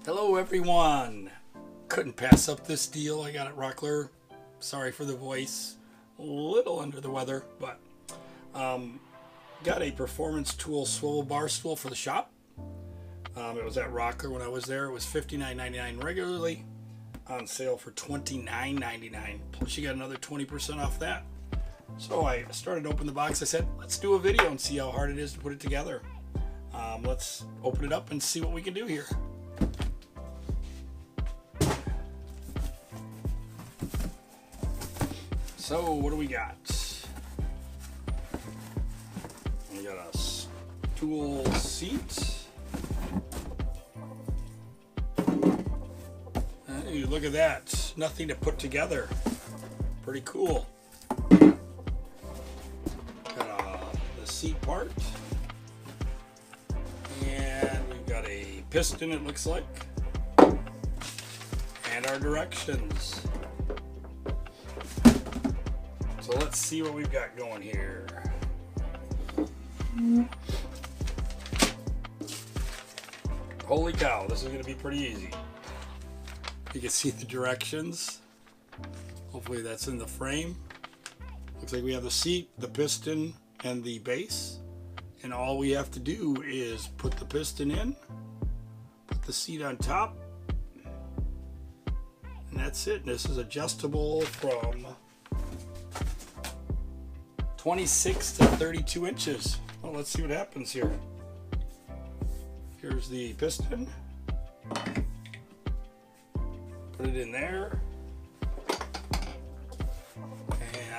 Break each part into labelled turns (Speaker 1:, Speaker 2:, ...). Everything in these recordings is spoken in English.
Speaker 1: Hello everyone! Couldn't pass up this deal I got at Rockler. Sorry for the voice. A little under the weather, but got a performance tool swivel bar stool for the shop. It was at Rockler when I was there. It was $59.99 regularly, on sale for $29.99. Plus you got another 20% off that. So I started to open the box. I said, let's do a video and see how hard it is to put it together. Let's open it up and see what we can do here. So what do we got? We got a stool seat. Hey, look at that. Nothing to put together. Pretty cool. Got the seat part. And we've got a piston, it looks like. And our directions. So let's see what we've got going here. Holy cow, this is going to be pretty easy. You can see the directions. Hopefully that's in the frame. Looks like we have the seat, the piston, and the base. And all we have to do is put the piston in, put the seat on top, and that's it. This is adjustable from 26 to 32 inches. Well, let's see what happens here. Here's the piston. Put it in there.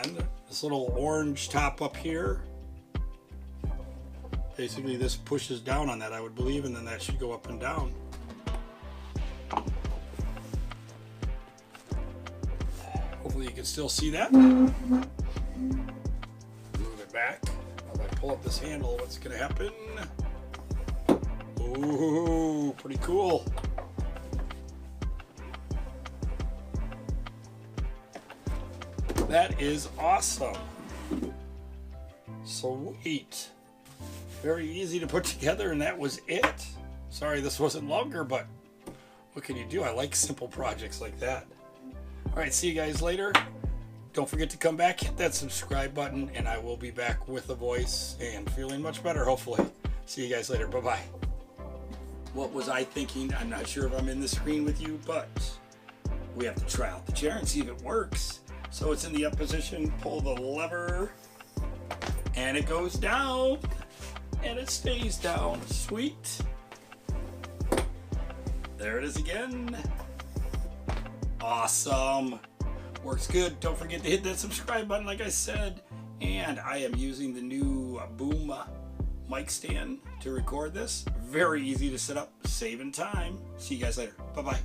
Speaker 1: And this little orange top up here. Basically this pushes down on that, I would believe, and then that should go up and down. Hopefully you can still see that. Back. If I pull up this handle, what's going to happen? Ooh, pretty cool. That is awesome. Sweet. Very easy to put together, and that was it. Sorry this wasn't longer, but what can you do? I like simple projects like that. All right, see you guys later. Don't forget to come back, hit that subscribe button, and I will be back with a voice and feeling much better, hopefully. See you guys later. Bye-bye. What was I thinking? I'm not sure if I'm in the screen with you, but we have to try out the chair and see if it works. So it's in the up position, pull the lever, and it goes down, and it stays down. Sweet. There it is again. Awesome. Works good. Don't forget to hit that subscribe button like I said. And I am using the new boom mic stand to record this. Very easy to set up, saving time. See you guys later. Bye-bye.